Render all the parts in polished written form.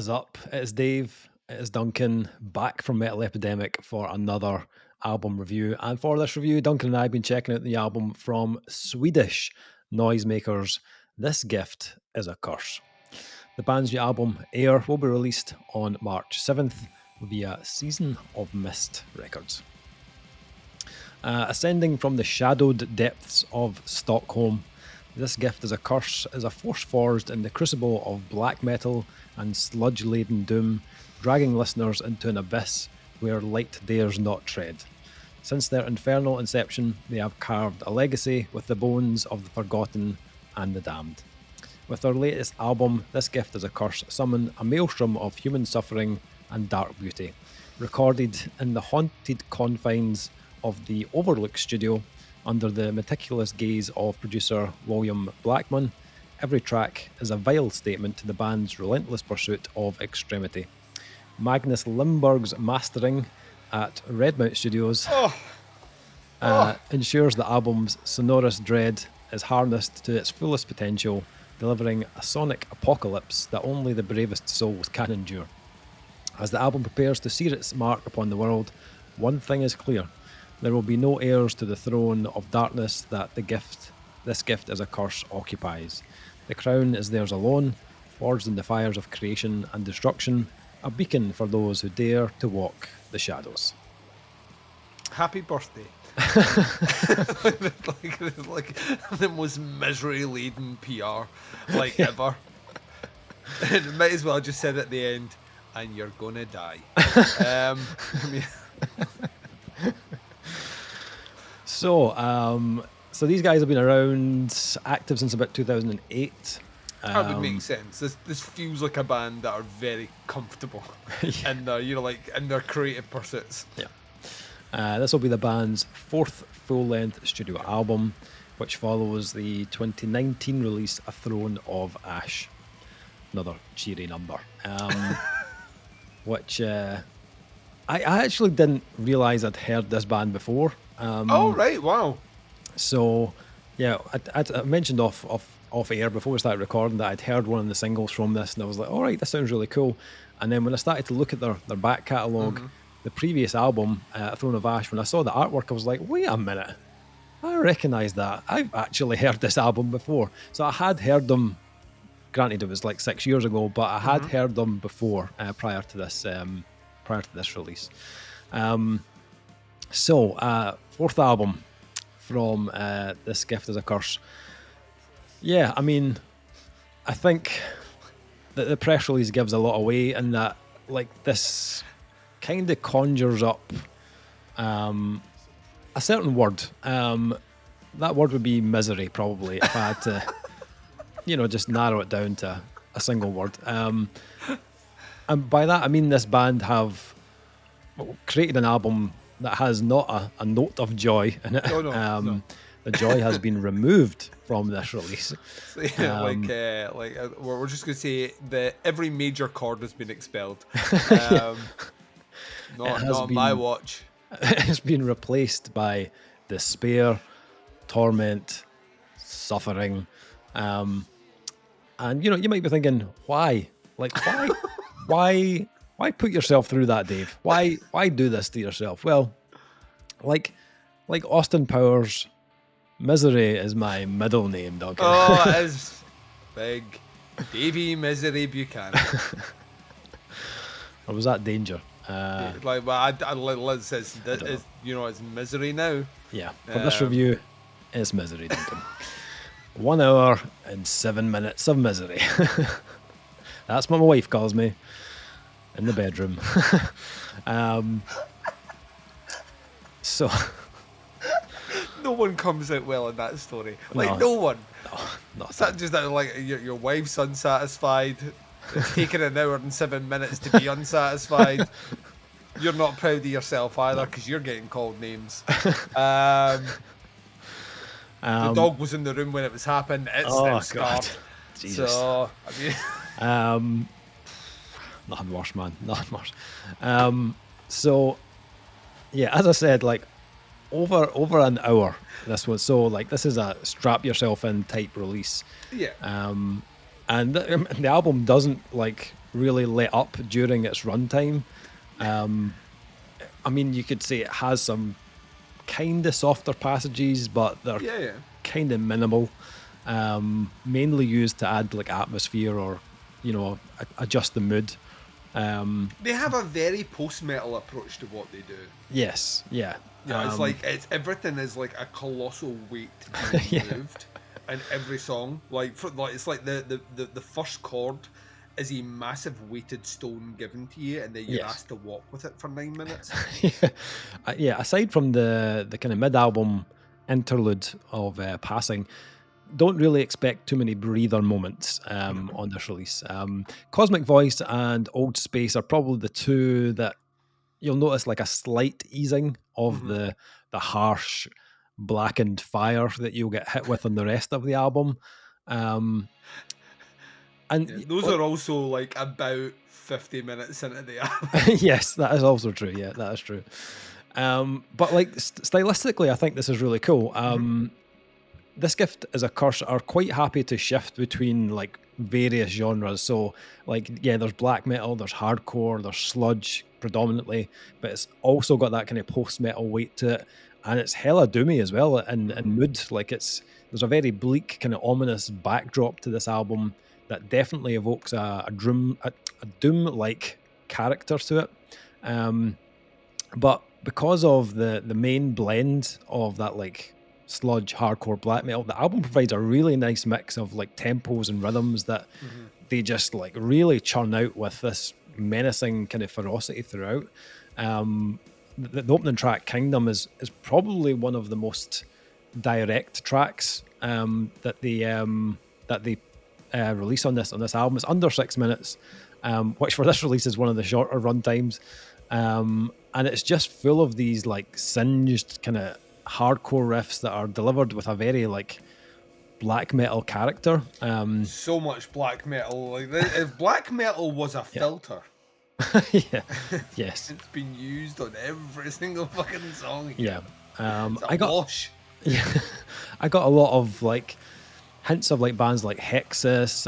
is up? It's Dave, it's Duncan, back from Metal Epidemic for another album review. And for this review, Duncan and I have been checking out the album from Swedish noisemakers. This Gift is a Curse. The band's new album, Heir, will be released on March 7th via Season of Mist Records. Ascending from the shadowed depths of Stockholm, This Gift is a Curse is a force forged in the crucible of black metal and sludge-laden doom, dragging listeners into an abyss where light dares not tread. Since their infernal inception, they have carved a legacy with the bones of the forgotten and the damned. With their latest album, This Gift is a Curse summon a maelstrom of human suffering and dark beauty. Recorded in the haunted confines of the Overlook studio, under the meticulous gaze of producer William Blackman, every track is a vile statement to the band's relentless pursuit of extremity. Magnus Limburg's mastering at Redmount Studios ensures the album's sonorous dread is harnessed to its fullest potential, delivering a sonic apocalypse that only the bravest souls can endure. As the album prepares to sear its mark upon the world, one thing is clear: there will be no heirs to the throne of darkness that This Gift is a Curse occupies. The crown is theirs alone, forged in the fires of creation and destruction, a beacon for those who dare to walk the shadows. Happy birthday. like the most misery-laden PR ever. It might as well just said at the end, and you're gonna die. So these guys have been around, active since about 2008. That would make sense. This feels like a band that are very comfortable in their, in their creative pursuits. Yeah. This will be the band's fourth full-length studio album, which follows the 2019 release, A Throne of Ash. Another cheery number. Which I actually didn't realise I'd heard this band before. Oh, right, wow. So, yeah, I mentioned off air before we started recording that I'd heard one of the singles from this, and I was like, all right, this sounds really cool. And then when I started to look at their back catalogue, the previous album, A Throne of Ash, when I saw the artwork, I was like, wait a minute, I recognise that. I've actually heard this album before. So I had heard them, granted it was like 6 years ago, but I had heard them before, prior to this release. Fourth album from This Gift is a Curse. Yeah, I mean, I think that the press release gives a lot away, and that this kind of conjures up a certain word. That word would be misery, probably, if I had to, just narrow it down to a single word. And by that, I mean this band have created an album that has not a note of joy in it. No. The joy has been removed from this release. So, yeah, we're just going to say that every major chord has been expelled. Not on my watch. It's been replaced by despair, torment, suffering, and you might be thinking, why? Why put yourself through that, Dave? Why do this to yourself? Well, like Austin Powers, Misery is my middle name, Duncan. Oh, it is big. Davey Misery Buchanan. Or was that Danger? Liz says it's Misery now. Yeah, for this review, it's Misery, Duncan. 1 hour and 7 minutes of misery. That's what my wife calls me in the bedroom. So no one comes out well in that story. No one. No, not Is that just that your wife's unsatisfied? It's taken an hour and 7 minutes to be unsatisfied. You're not proud of yourself either because you're getting called names. The dog was in the room when it was happening. It's scarred. Jesus. So, nothing worse, man. Nothing worse. Yeah, as I said, over an hour. This was this is a strap yourself in type release. Yeah. And the album doesn't really let up during its runtime. I mean, you could say it has some kind of softer passages, but they're Yeah. kind of minimal. Mainly used to add like atmosphere or, adjust the mood. They have a very post-metal approach to what they do. Yes, yeah. Yeah, it's like everything is like a colossal weight being moved in every song. It's like the first chord is a massive weighted stone given to you, and then you're asked to walk with it for 9 minutes. Yeah. Aside from the kind of mid-album interlude of Passing, don't really expect too many breather moments on this release. Cosmic Voice and Old Space are probably the two that you'll notice like a slight easing of the harsh blackened fire that you'll get hit with on the rest of the album. Those are also like about 50 minutes into the album. Yes, that is also true. Yeah, that is true. But like stylistically, I think this is really cool. This Gift is a Curse are quite happy to shift between like various genres. So like, yeah, there's black metal, there's hardcore, there's sludge predominantly, but it's also got that kind of post-metal weight to it. And it's hella doomy as well in mood. Like there's a very bleak kind of ominous backdrop to this album that definitely evokes a doom-like character to it. But because of the main blend of that like sludge, hardcore, black metal, the album provides a really nice mix of like tempos and rhythms that they just like really churn out with this menacing kind of ferocity throughout. The opening track, Kingdom, is probably one of the most direct tracks that they release on this album. It's under 6 minutes, which for this release is one of the shorter run times. And it's just full of these like singed kind of hardcore riffs that are delivered with a very like black metal character. So much black metal. Like if black metal was a filter, yeah, yes, it's been used on every single fucking song. Yeah, wash. Yeah, I got a lot of like hints of like bands like Hexis.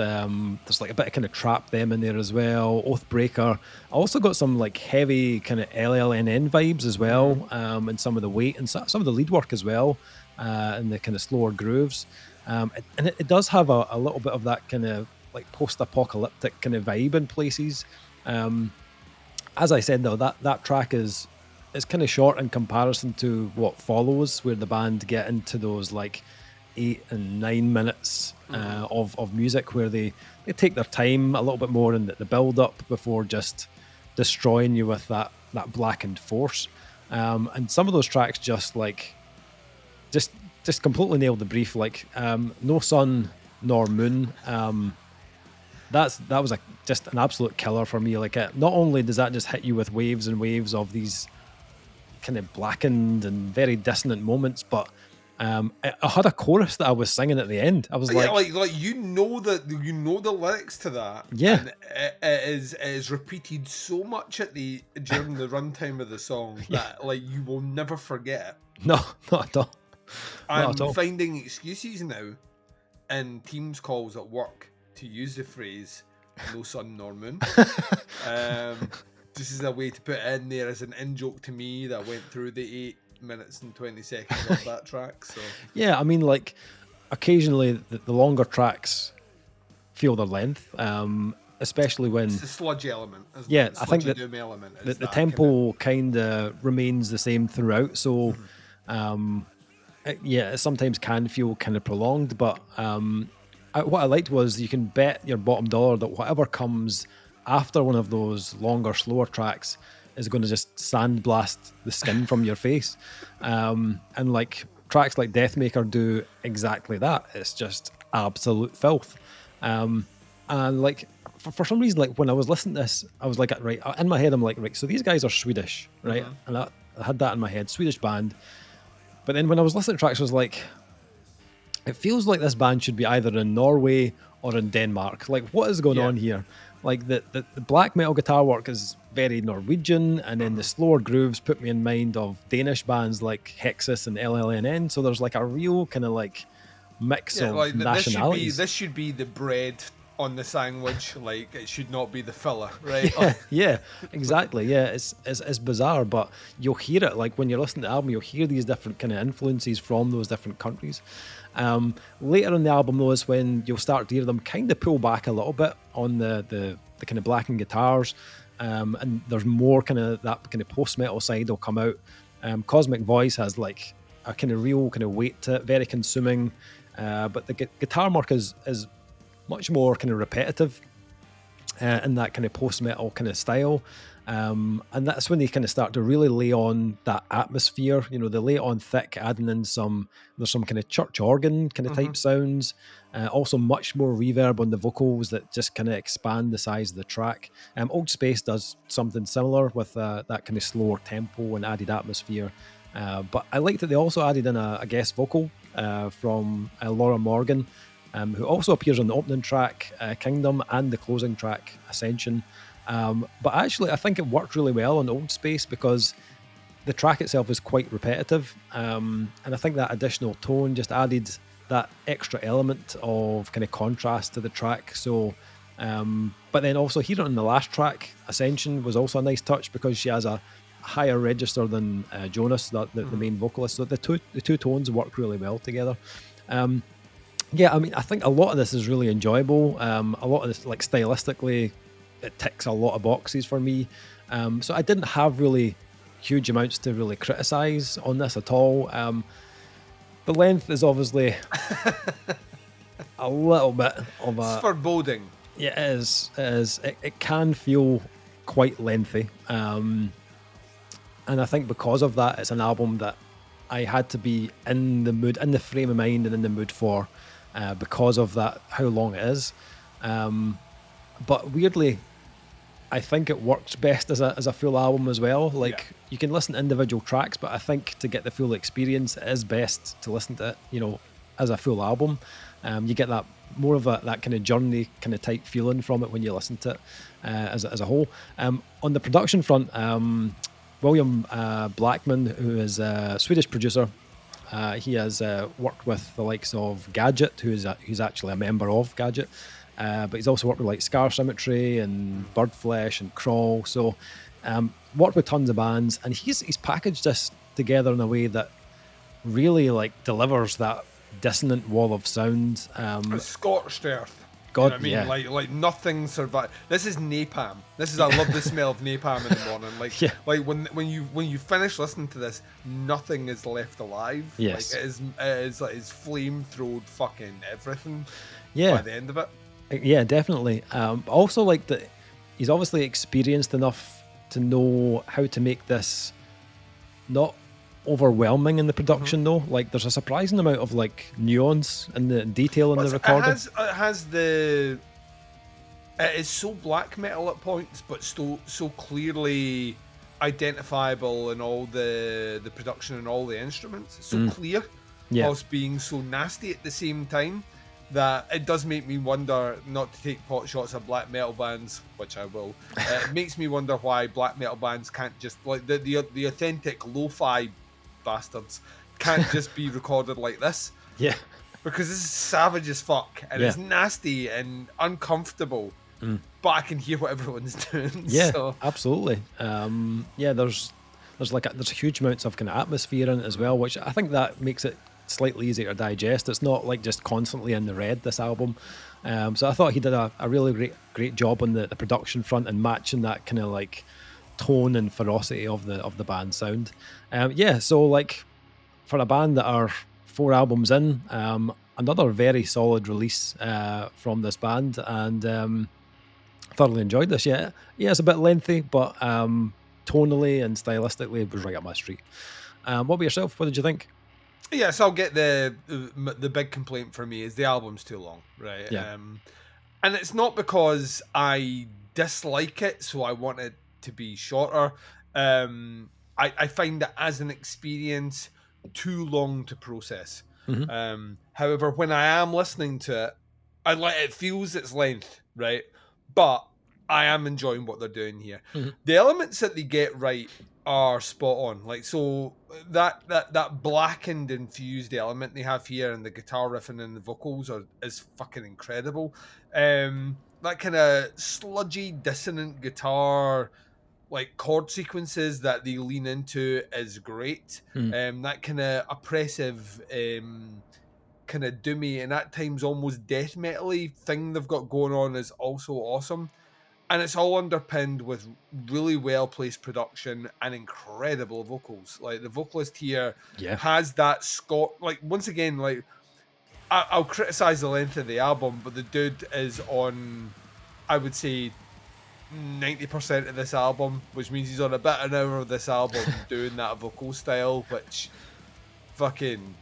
There's like a bit of kind of trap them in there as well. Oathbreaker. I also got some like heavy kind of LLNN vibes as well, and some of the weight and some of the lead work as well, and the kind of slower grooves. And it does have a little bit of that kind of like post-apocalyptic kind of vibe in places. As I said though, that track is kind of short in comparison to what follows, where the band get into those like 8 and 9 minutes of music, where they take their time a little bit more in the build up before just destroying you with that blackened force. And some of those tracks just completely nailed the brief. Like No Sun Nor Moon. That was just an absolute killer for me. Like not only does that just hit you with waves and waves of these kind of blackened and very dissonant moments, but I had a chorus that I was singing at the end. I was like you know the lyrics to that. Yeah, and it is repeated so much during the runtime of the song that like you will never forget it. No, not at all. I'm finding excuses now in Teams calls at work to use the phrase "no sun nor moon." This is a way to put it in there as an in-joke to me that went through the 8 minutes and 20 seconds of that track. So yeah, I mean, like occasionally the longer tracks feel their length, especially when it's the sludge element. Yeah, I think that doom element the tempo kind of remains the same throughout. So it sometimes can feel kind of prolonged, but what I liked was you can bet your bottom dollar that whatever comes after one of those longer, slower tracks is going to just sandblast the skin from your face. And like tracks like Deathmaker do exactly that. It's just absolute filth. And like for some reason, like when I was listening to this, I was like, right, in my head, I'm like, right, so these guys are Swedish, right? And I had that in my head, Swedish band. But then when I was listening to tracks, I was like, it feels like this band should be either in Norway or in Denmark. Like, what is going on here? Like the black metal guitar work is very Norwegian, and then the slower grooves put me in mind of Danish bands like Hexis and LLNN. So there's like a real kind of like mix of like nationalities. This should be the bread on the sandwich. Like, it should not be the filler, right? Yeah, exactly. Yeah, it's bizarre, but you'll hear it. Like when you're listening to the album, you'll hear these different kind of influences from those different countries. Later in the album, though, is when you'll start to hear them kind of pull back a little bit on the kind of Blackened guitars, and there's more kind of that kind of post metal side will come out. Cosmic Voice has like a kind of real kind of weight to it, very consuming, but the guitar work is much more kind of repetitive in that kind of post-metal kind of style. And that's when they kind of start to really lay on that atmosphere. You know, they lay it on thick, adding in there's some kind of church organ kind of type sounds. Also much more reverb on the vocals that just kind of expand the size of the track. Old Space does something similar with that kind of slower tempo and added atmosphere. But I liked that they also added in a guest vocal from Laura Morgan, who also appears on the opening track, Kingdom, and the closing track, Ascension. But actually, I think it worked really well on Old Space because the track itself is quite repetitive. And I think that additional tone just added that extra element of kind of contrast to the track. So, but then also here on the last track, Ascension, was also a nice touch because she has a higher register than Jonas, the main vocalist. So the two tones work really well together. Yeah, I mean, I think a lot of this is really enjoyable. A lot of this, like stylistically, it ticks a lot of boxes for me. So I didn't have really huge amounts to really criticize on this at all. The length is obviously a little bit of a... It's foreboding. Yeah, it is. It can feel quite lengthy. And I think because of that, it's an album that I had to be in the mood, in the frame of mind and in the mood for, because of that, how long it is. But weirdly, I think it works best as a full album as well. Like, you can listen to individual tracks, but I think to get the full experience, it is best to listen to it, you know, as a full album. You get that more of that kind of journey kind of type feeling from it when you listen to it as a whole. On the production front, William Blackman, who is a Swedish producer, he has worked with the likes of Gadget, who's actually a member of Gadget, but he's also worked with like Scar Symmetry and Birdflesh and Crawl. So worked with tons of bands, and he's packaged this together in a way that really like delivers that dissonant wall of sound. Scorched earth. God, you know what I mean? yeah. Like nothing survived. This is napalm. This is I love the smell of napalm in the morning. Like like when you finish listening to this, nothing is left alive. Yes. Like it is like it's flame-throwed fucking everything. Yeah. By the end of it. Yeah, definitely. Also like that he's obviously experienced enough to know how to make this not overwhelming in the production though. Like there's a surprising amount of like nuance and the detail in the recording. It is so black metal at points, but so clearly identifiable in all the production and all the instruments. It's so clear, whilst being so nasty at the same time, that it does make me wonder, not to take pot shots at black metal bands, which I will. It makes me wonder why black metal bands can't just, like the authentic lo-fi bastards can't just be recorded like this. Yeah. Because this is savage as fuck, and it's nasty and uncomfortable, but I can hear what everyone's doing. Yeah, so. absolutely. There's huge amounts of kind of atmosphere in it as well, which I think that makes it slightly easier to digest. It's not like just constantly in the red, this album. So I thought he did a really great job on the production front and matching that kind of like tone and ferocity of the band's sound. So like for a band that are 4 albums in, another very solid release from this band, and thoroughly enjoyed this. Yeah, it's a bit lengthy, but tonally and stylistically it was right up my street. What about yourself? What did you think? Yes, I'll get the big complaint for me is the album's too long, right? Yeah. And it's not because I dislike it, so I want it to be shorter. I find it as an experience too long to process. However, when I am listening to it, it feels its length, right? But I am enjoying what they're doing here. Mm-hmm. The elements that they get right are spot on. Like, so that blackened infused element they have here, and the guitar riffing and the vocals is fucking incredible. That kind of sludgy, dissonant guitar, like chord sequences that they lean into is great. That kind of oppressive, kind of doomy and at times almost death metal-y thing they've got going on is also awesome. And it's all underpinned with really well placed production and incredible vocals. Like the vocalist here has that like once again, like I'll criticize the length of the album, but the dude is on, I would say, 90% of this album, which means he's on about an hour of this album doing that vocal style, which fucking,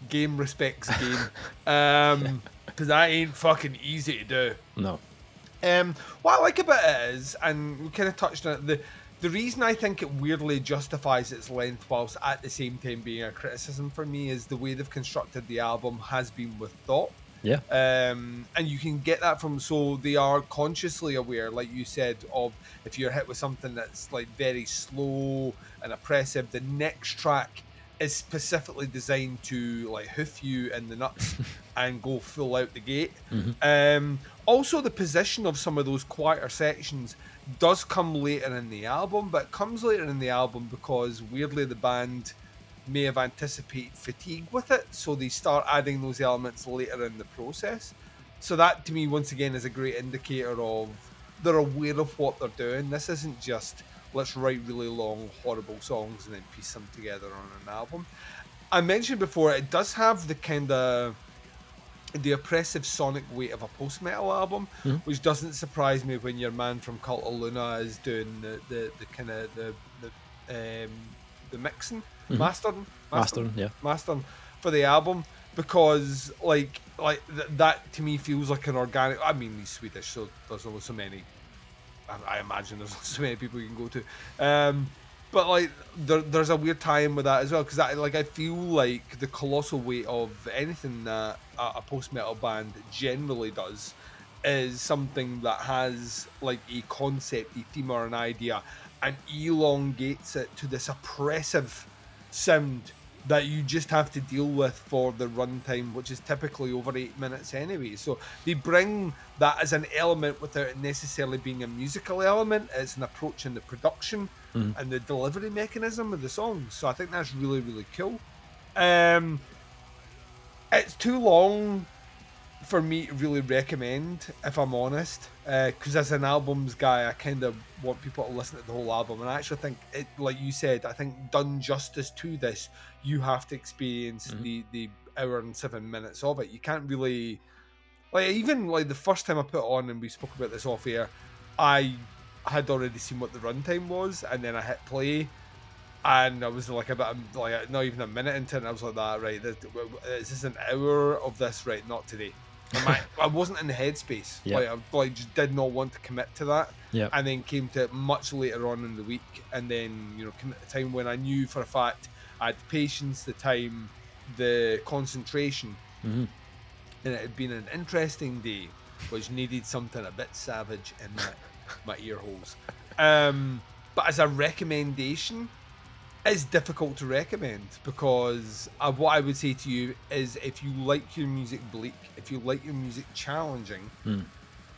game respects game. Because that ain't fucking easy to do. No. What I like about it is, and we kind of touched on it, the reason I think it weirdly justifies its length whilst at the same time being a criticism for me is the way they've constructed the album has been with thought. Yeah. And you can get that from, so they are consciously aware, like you said, of if you're hit with something that's like very slow and oppressive, the next track is specifically designed to like hoof you in the nuts and go full out the gate. Also, the position of some of those quieter sections does come later in the album, but it comes later in the album because weirdly the band may have anticipated fatigue with it, so they start adding those elements later in the process. So that to me once again is a great indicator of they're aware of what they're doing. This isn't just let's write really long horrible songs and then piece them together on an album. I mentioned before it does have the kind of the oppressive sonic weight of a post-metal album, which doesn't surprise me when your man from Cult of Luna is doing the kind of the mixing, mastering for the album, because like that to me feels like an organic. I mean, he's Swedish, so there's only so many. I imagine there's so many people you can go to. But like there's a weird time with that as well, because I feel like the colossal weight of anything that a post-metal band generally does is something that has like a concept, a theme or an idea, and elongates it to this oppressive sound that you just have to deal with for the runtime, which is typically over 8 minutes anyway. So they bring that as an element without it necessarily being a musical element. It's an approach in the production and the delivery mechanism of the songs. So I think that's really, really cool. It's too long for me to really recommend, if I'm honest, because as an albums guy, I kind of want people to listen to the whole album, and I actually think it, like you said, I think done justice to this, you have to experience the hour and 7 minutes of it. You can't really, like, even like the first time I put it on, and we spoke about this off air, I had already seen what the runtime was, and then I hit play, and I was like like not even a minute into it, and I was like, that right, is this an hour of this? Right, not today. I wasn't in the headspace. I just did not want to commit to that. And then came to it much later on in the week, and then came at a time when I knew for a fact I had the patience, the time, the concentration, and it had been an interesting day, which needed something a bit savage in my ear holes. But as a recommendation, it's difficult to recommend, because what I would say to you is, if you like your music bleak, if you like your music challenging,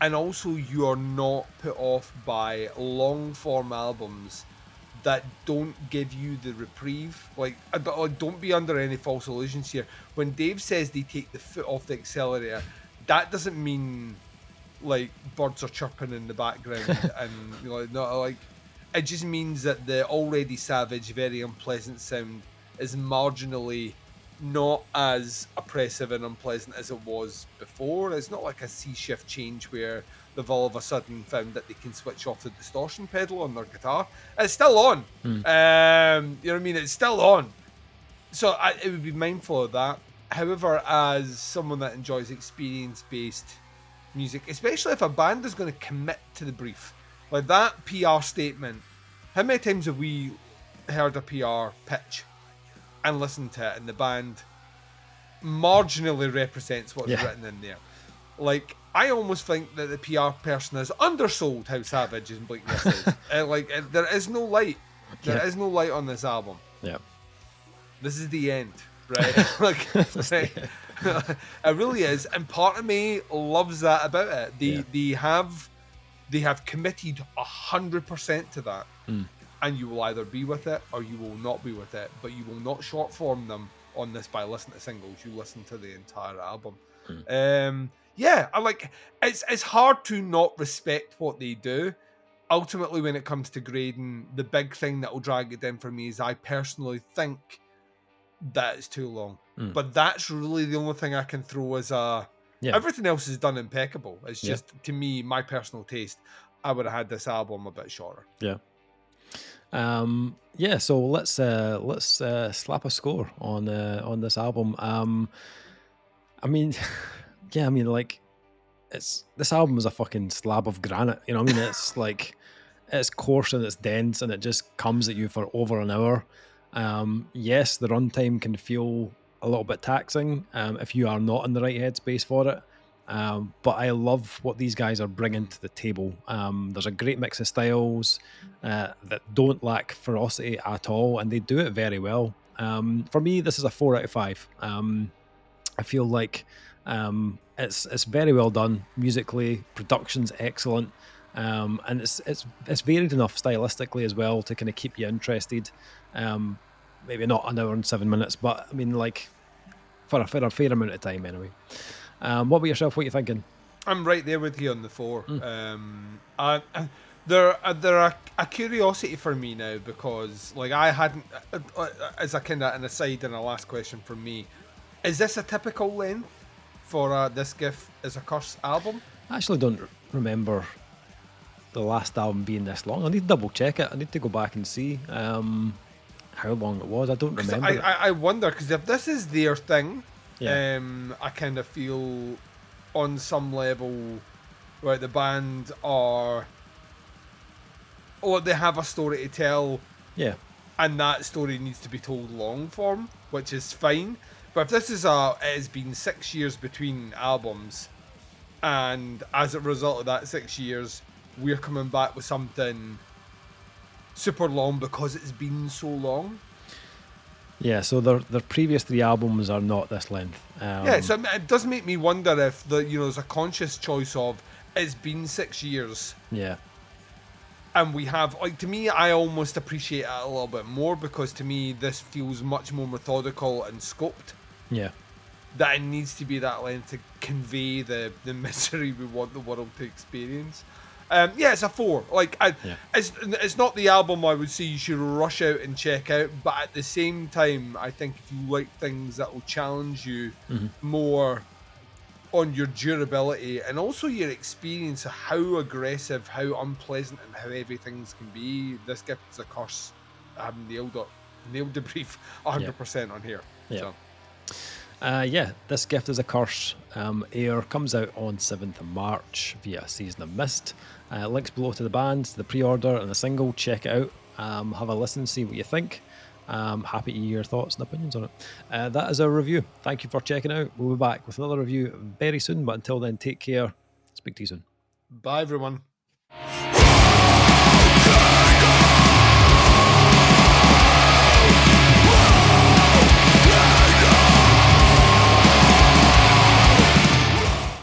and also you are not put off by long form albums that don't give you the reprieve, like don't be under any false illusions here. When Dave says they take the foot off the accelerator, that doesn't mean like birds are chirping in the background and not like. It just means that the already savage, very unpleasant sound is marginally not as oppressive and unpleasant as it was before. It's not like a C shift change where they've all of a sudden found that they can switch off the distortion pedal on their guitar. It's still on. You know what I mean? It's still on. So it would be mindful of that. However, as someone that enjoys experience-based music, especially if a band is going to commit to the brief, like that PR statement, how many times have we heard a PR pitch and listened to it, and the band marginally represents what's written in there? like, I almost think that the PR person has undersold how savage and bleak this is. There is no light. There is no light on this album. Yeah. This is the end, right? Like, right? It really is, and part of me loves that about it. They have committed 100% to that, and you will either be with it or you will not be with it. But you will not short form them on this by listening to singles. You listen to the entire album. I like. It's hard to not respect what they do. Ultimately, when it comes to grading, the big thing that will drag it down for me is I personally think that it's too long. But that's really the only thing I can throw as a... Everything else is done impeccable. It's just, to me, my personal taste, I would have had this album a bit shorter. So let's slap a score on this album. This album is a fucking slab of granite, you know what I mean? It's like, it's coarse and it's dense and it just comes at you for over an hour. Yes, the runtime can feel a little bit taxing if you are not in the right headspace for it. But I love what these guys are bringing to the table. There's a great mix of styles that don't lack ferocity at all, and they do it very well. For me, this is a 4 out of 5. I feel like it's very well done musically. Production's excellent, and it's varied enough stylistically as well to kind of keep you interested. Maybe not an hour and 7 minutes, but I mean, like, for a fair amount of time anyway. What about yourself? What are you thinking? I'm right there with you on the 4. They're a curiosity for me now, because like I hadn't, as a kind of an aside and a last question from me, is this a typical length for This Gift Is a Curse album? I actually don't remember the last album being this long. I need to double check it. I need to go back and see how long it was. I don't remember. I wonder, because if this is their thing, I kind of feel on some level, right, the band are, they have a story to tell, and that story needs to be told long form, which is fine. But if this is it has been 6 years between albums, and as a result of that 6 years, we're coming back with something super long because it's been so long. Yeah, so their previous 3 albums are not this length. So it does make me wonder if there's a conscious choice of, it's been 6 years. Yeah. And we have, like, to me, I almost appreciate it a little bit more, because to me, this feels much more methodical and scoped. Yeah. That it needs to be that length to convey the misery we want the world to experience. It's a 4. Like, it's not the album I would say you should rush out and check out, but at the same time, I think if you like things that will challenge you more on your durability and also your experience of how aggressive, how unpleasant, and how heavy things can be, This Gift Is a Curse. I've nailed the brief 100% on here. Yeah. This Gift Is a Curse. Heir comes out on 7th of March via Season of Mist. Links below to the band, the pre-order, and the single. Check it out. Have a listen, see what you think. Happy to hear your thoughts and opinions on it. That is our review. Thank you for checking out. We'll be back with another review very soon, but until then, take care. Speak to you soon. Bye, everyone.